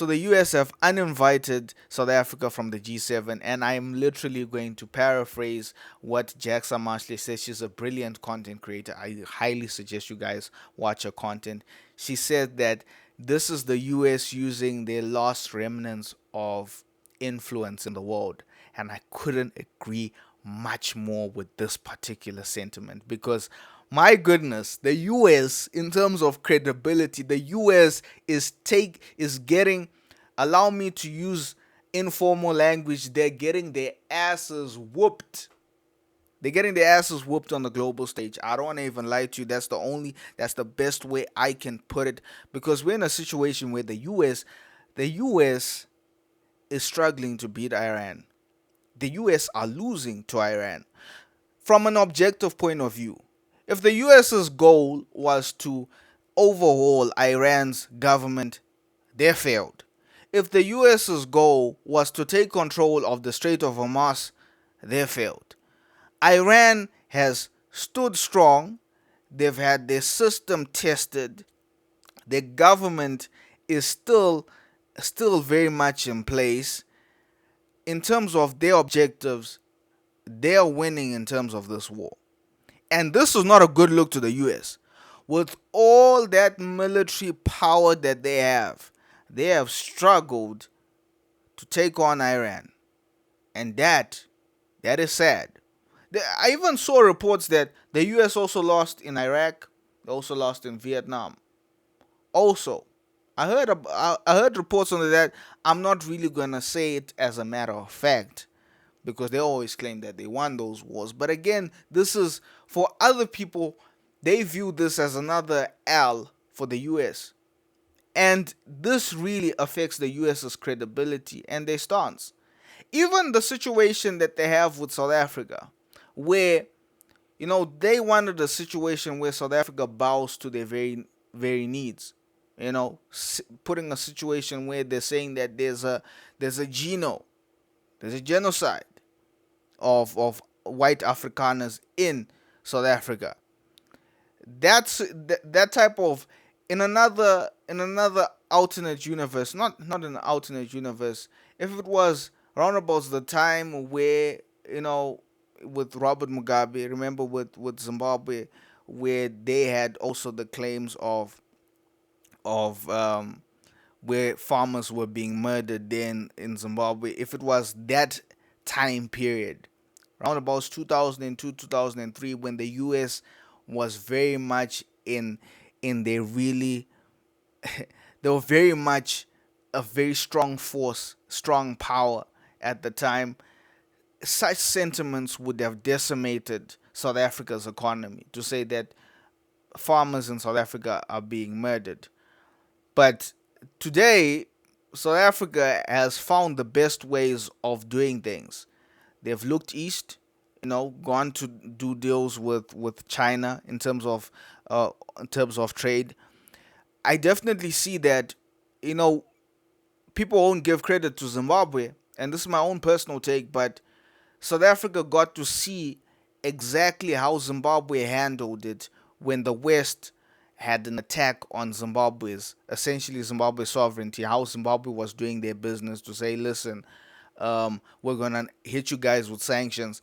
So the US have uninvited South Africa from the G7, and I'm literally going to paraphrase what Jaxa Marshley says. She's a brilliant content creator. I highly suggest you guys watch her content. She said that this is the US using their last remnants of influence in the world, and I couldn't agree much more with this particular sentiment because my goodness, the US in terms of credibility, the US is getting, allow me to use informal language, they're getting their asses whooped. They're getting their asses whooped on the global stage. I don't want to even lie to you. That's the best way I can put it, because we're in a situation where the US is struggling to beat Iran. The US are losing to Iran. From an objective point of view, if the US's goal was to overhaul Iran's government, they failed. If the US's goal was to take control of the Strait of Hormuz, they failed. Iran has stood strong. They've had their system tested. Their government is still very much in place. In terms of their objectives, they are winning in terms of this war. And this is not a good look to the US. With all that military power that they have struggled to take on Iran. And that is sad. I even saw reports that the US also lost in Iraq, they also lost in Vietnam. Also, I heard reports on that. I'm not really gonna say it as a matter of fact, because they always claim that they won those wars. But again, this is for other people, they view this as another L for the US. And this really affects the US's credibility and their stance. Even the situation that they have with South Africa, where they wanted a situation where South Africa bows to their very needs. Putting a situation where they're saying that there's a genocide of white Afrikaners in South Africa. That type of, in another alternate universe, not an alternate universe. If it was around about the time where, with Robert Mugabe, remember with Zimbabwe, where they had also the claims of where farmers were being murdered then in Zimbabwe. If it was that time period, around about 2002, 2003, when the US was very much in their really, they were very much a very strong force, strong power at the time, such sentiments would have decimated South Africa's economy, to say that farmers in South Africa are being murdered. But today, South Africa has found the best ways of doing things. They've looked east, gone to do deals with China in terms of trade. I definitely see that, you know, people won't give credit to Zimbabwe, and this is my own personal take, but South Africa got to see exactly how Zimbabwe handled it when the West had an attack on essentially Zimbabwe's sovereignty, how Zimbabwe was doing their business to say, listen, we're going to hit you guys with sanctions.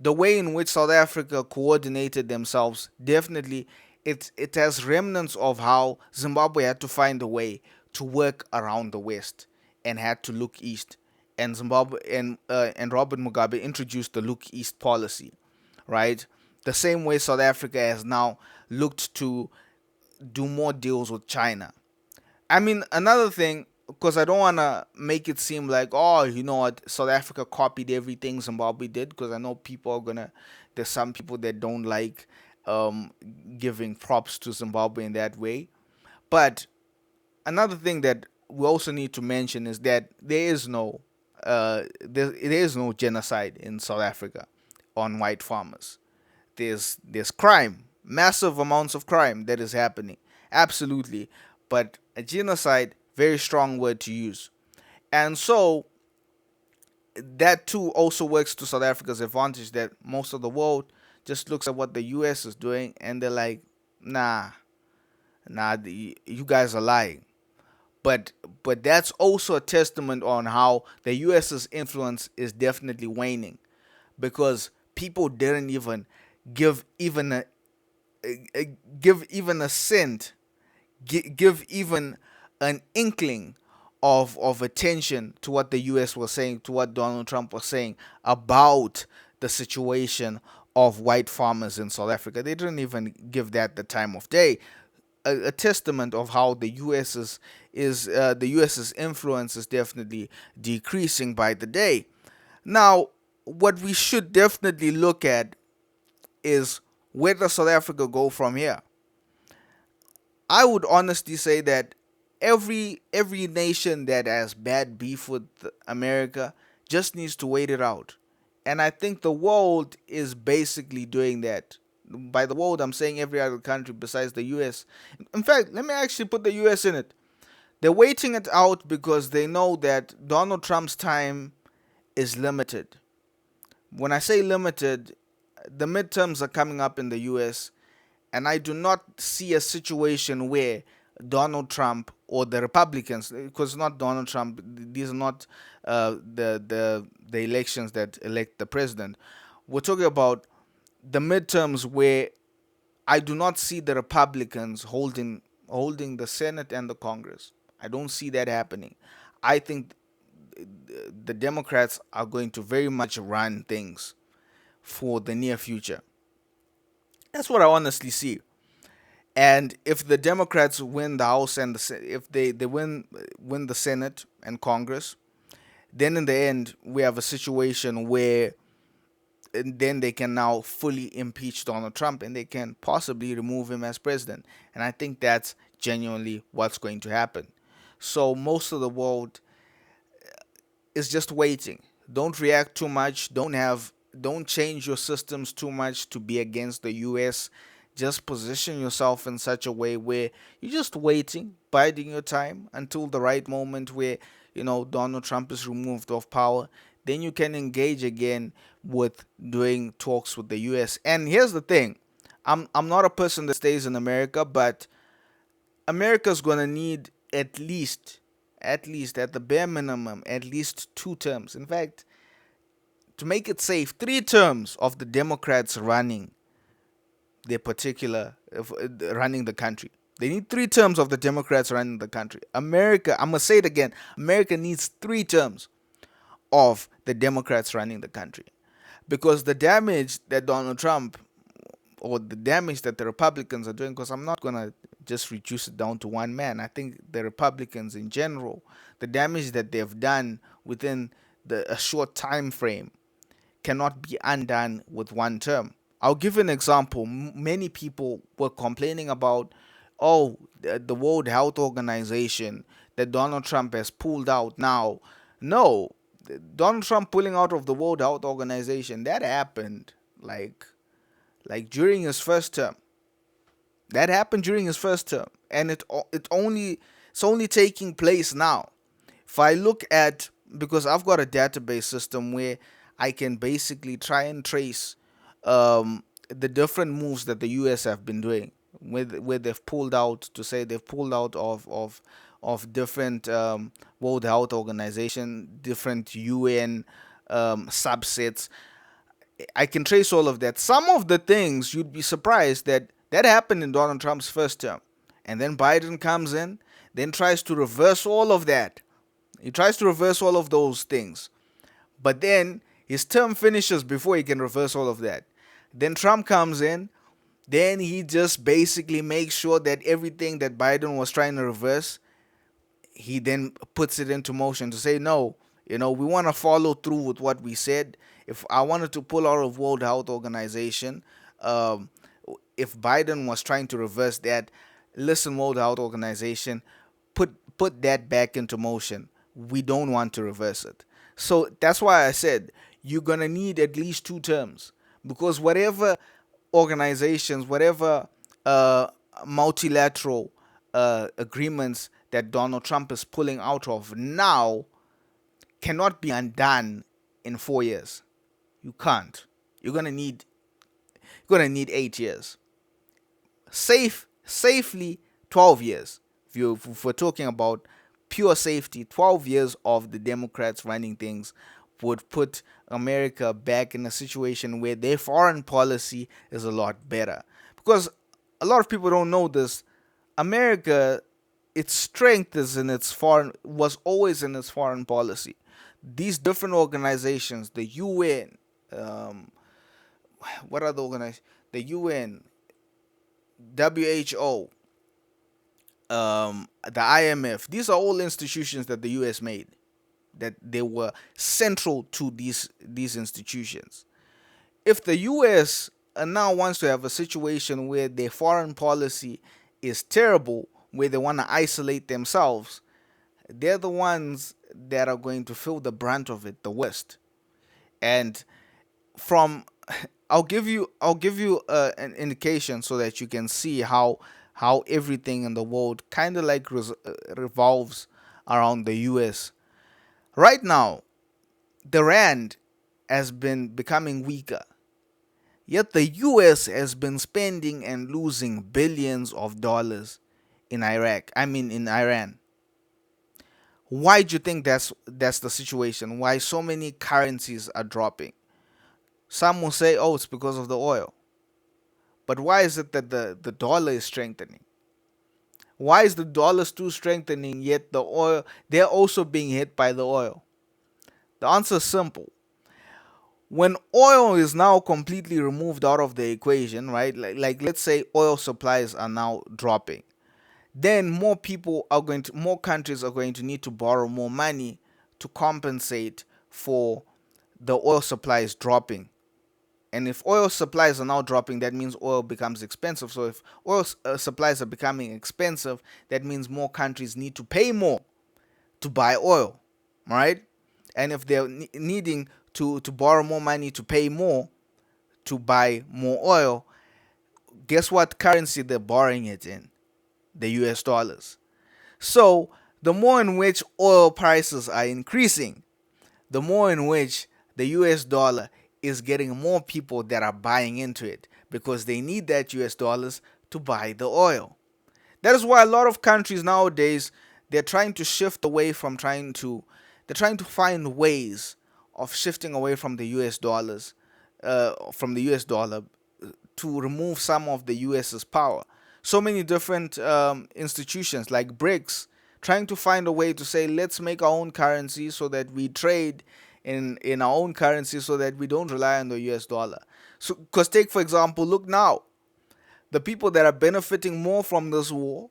The way in which South Africa coordinated themselves, definitely, it has remnants of how Zimbabwe had to find a way to work around the West and had to look east. And Zimbabwe and Robert Mugabe introduced the look east policy, right? The same way South Africa has now looked to do more deals with China. I mean, another thing, because I don't want to make it seem like, oh, you know what, South Africa copied everything Zimbabwe did, because I know there's some people that don't like um, giving props to Zimbabwe in that way. But another thing that we also need to mention is that there is no genocide in South Africa on white farmers. There's crime, massive amounts of crime that is happening, absolutely. But a genocide, very strong word to use, and so that too also works to South Africa's advantage. That most of the world just looks at what the U.S. is doing and they're like, nah, you guys are lying. But that's also a testament on how the US's influence is definitely waning, because people didn't even give even give even a cent, give even an inkling of attention to what the US was saying, to what Donald Trump was saying about the situation of white farmers in South Africa. They didn't even give that the time of day. A testament of how the US's influence is definitely decreasing by the day. Now, what we should definitely look at is, where does South Africa go from here? I would honestly say that every nation that has bad beef with America just needs to wait it out. And I think the world is basically doing that. By the world, I'm saying every other country besides the US. In fact, let me actually put the US in it. They're waiting it out because they know that Donald Trump's time is limited. When I say limited, the midterms are coming up in the US, and I do not see a situation where Donald Trump or the Republicans, because not Donald Trump, these are not the elections that elect the president. We're talking about the midterms, where I do not see the Republicans holding the Senate and the Congress. I don't see that happening. I think the Democrats are going to very much run things for the near future. That's what I honestly see. And if the Democrats win the House and if they win the Senate and Congress, then in the end we have a situation where, and then they can now fully impeach Donald Trump and they can possibly remove him as president. And I think that's genuinely what's going to happen. So most of the world is just waiting. Don't react too much. Don't change your systems too much to be against the US. Just position yourself in such a way where you're just waiting, biding your time until the right moment where, Donald Trump is removed of power. Then you can engage again with doing talks with the US. And here's the thing. I'm not a person that stays in America, but America's gonna need at least at the bare minimum, at least 2 terms. In fact, to make it safe, 3 terms of the Democrats running the country. They need 3 terms of the Democrats running the country. America, I'm gonna say it again. America needs 3 terms of the Democrats running the country, because the damage that Donald Trump, or the damage that the Republicans are doing, because I'm not going to just reduce it down to one man. I think the Republicans in general, the damage that they've done within a short time frame cannot be undone with 1 term. I'll give an example. Many people were complaining about, oh, the World Health Organization that Donald Trump has pulled out now. No, Donald Trump pulling out of the World Health Organization, that happened like during his first term. That happened during his first term, and it's only taking place now. If I look at, because I've got a database system where I can basically try and trace the different moves that the US have been doing, where they've pulled out, to say they've pulled out of different World Health Organization, different UN subsets. I can trace all of that. Some of the things you'd be surprised that happened in Donald Trump's first term. And then Biden comes in, then tries to reverse all of that. He tries to reverse all of those things. But then his term finishes before he can reverse all of that. Then Trump comes in, then he just basically makes sure that everything that Biden was trying to reverse, he then puts it into motion to say, no, we want to follow through with what we said. If I wanted to pull out of World Health Organization, if Biden was trying to reverse that, listen, World Health Organization, put that back into motion. We don't want to reverse it. So that's why I said you're gonna need at least 2 terms, because whatever organizations, whatever multilateral agreements that Donald Trump is pulling out of now cannot be undone in 4 years. You can't. You're gonna need 8 years. Safely 12 years. If we're talking about pure safety, 12 years of the Democrats running things would put America back in a situation where their foreign policy is a lot better. Because a lot of people don't know this. America, its strength is in its foreign was always in its foreign policy. These different organizations, the UN, um, what are the organizations? The UN, WHO, the IMF. These are all institutions that the US made. That they were central to these institutions. If the US now wants to have a situation where their foreign policy is terrible, where they want to isolate themselves, they're the ones that are going to feel the brunt of it the worst. And from I'll give you an indication so that you can see how everything in the world kind of like revolves around the US. Right now, the rand has been becoming weaker. Yet the US has been spending and losing billions of dollars in Iraq. I mean in Iran. Why do you think that's the situation? Why so many currencies are dropping? Some will say, oh, it's because of the oil. But why is it that the dollar is strengthening? Why is the dollar still strengthening yet the oil they're also being hit by the oil? The answer is simple. When oil is now completely removed out of the equation, right? Like let's say oil supplies are now dropping, then more countries are going to need to borrow more money to compensate for the oil supplies dropping. And if oil supplies are now dropping, that means oil becomes expensive. So if oil supplies are becoming expensive, that means more countries need to pay more to buy oil, right? And if they're needing to borrow more money to pay more to buy more oil, guess what currency they're borrowing it in? The US dollars. So the more in which oil prices are increasing, the more in which the US dollar is getting more people that are buying into it because they need that US dollars to buy the oil. That is why a lot of countries nowadays they're trying to shift away from they're trying to find ways of shifting away from the US dollars, from the US dollar to remove some of the US's power. So many different institutions like BRICS trying to find a way to say let's make our own currency so that we trade in our own currency so that we don't rely on the US dollar. So, because take for example, look now, the people that are benefiting more from this war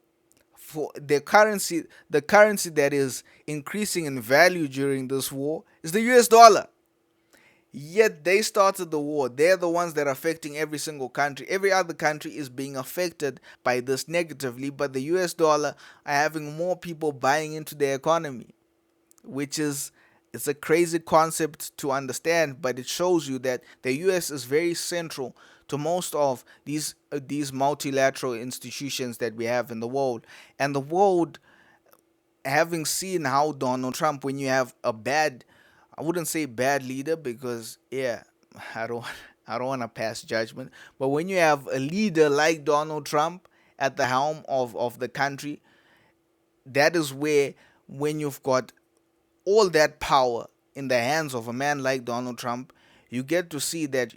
for their currency, the currency that is increasing in value during this war is the US dollar. Yet they started the war. They're the ones that are affecting every single country. Every other country is being affected by this negatively, but the US dollar are having more people buying into their economy, which is it's a crazy concept to understand, but it shows you that the US is very central to most of these multilateral institutions that we have in the world. And the world, having seen how Donald Trump, when you have a bad, I wouldn't say bad leader because yeah, I don't I don't want to pass judgment, but when you have a leader like Donald Trump at the helm of the country, that is where, when you've got all that power in the hands of a man like Donald Trump, you get to see that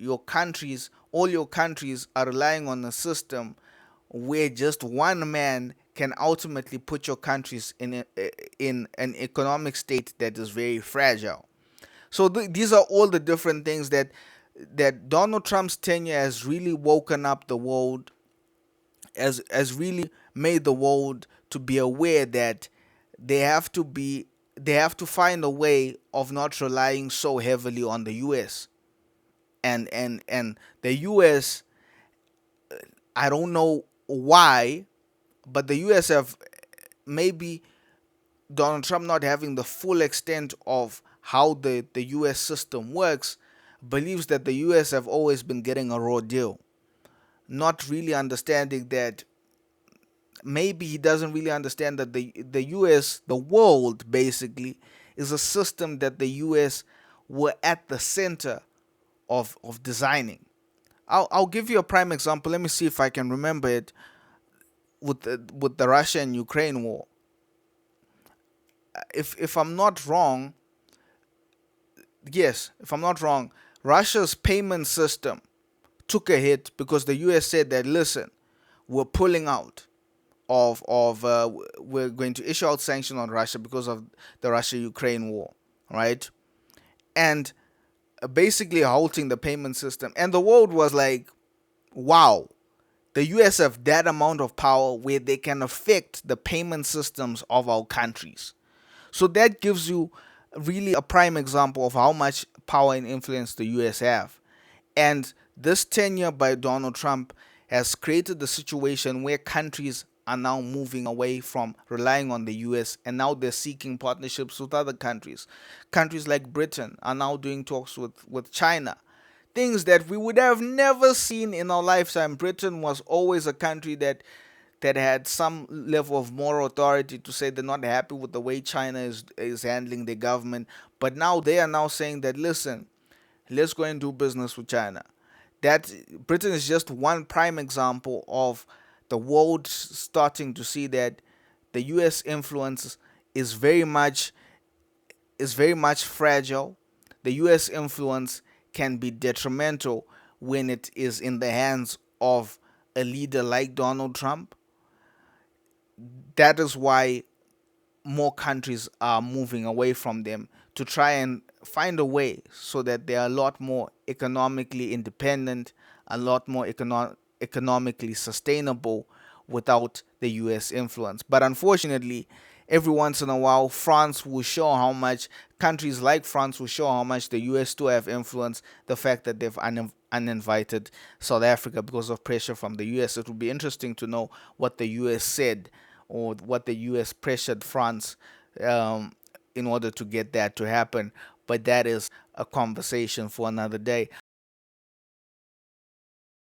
all your countries are relying on a system where just one man can ultimately put your countries in an economic state that is very fragile. So these are all the different things that Donald Trump's tenure has really woken up the world, has really made the world to be aware that they have to be they have to find a way of not relying so heavily on the US. And the US, I don't know why, but the US have, maybe Donald Trump not having the full extent of how the US system works, believes that the US have always been getting a raw deal, not really understanding that maybe he doesn't really understand that the US, the world basically, is a system that the US were at the center of designing. I'll give you a prime example. Let me see if I can remember it with the Russia and Ukraine war. if I'm not wrong, yes, if I'm not wrong, Russia's payment system took a hit because the US said that, listen, we're pulling out of we're going to issue out sanctions on Russia because of the Russia-Ukraine war, right? And basically halting the payment system. And the world was like, wow, the US have that amount of power where they can affect the payment systems of our countries. So that gives you really a prime example of how much power and influence the US have. And this tenure by Donald Trump has created the situation where countries are now moving away from relying on the US, and now they're seeking partnerships with other countries. Countries like Britain are now doing talks with China. Things that we would have never seen in our lifetime. Britain was always a country that had some level of moral authority to say they're not happy with the way China is handling their government. But now they are now saying that, listen, let's go and do business with China. That Britain is just one prime example of the world starting to see that the US influence is very much fragile. The US influence can be detrimental when it is in the hands of a leader like Donald Trump. That is why more countries are moving away from them to try and find a way so that they are a lot more economically independent, a lot more economically sustainable without the US influence. But unfortunately, every once in a while, countries like France will show how much the US still have influence. The fact that they've uninvited South Africa because of pressure from the US. It would be interesting to know what the US said or what the US pressured France um, in order to get that to happen. But that is a conversation for another day.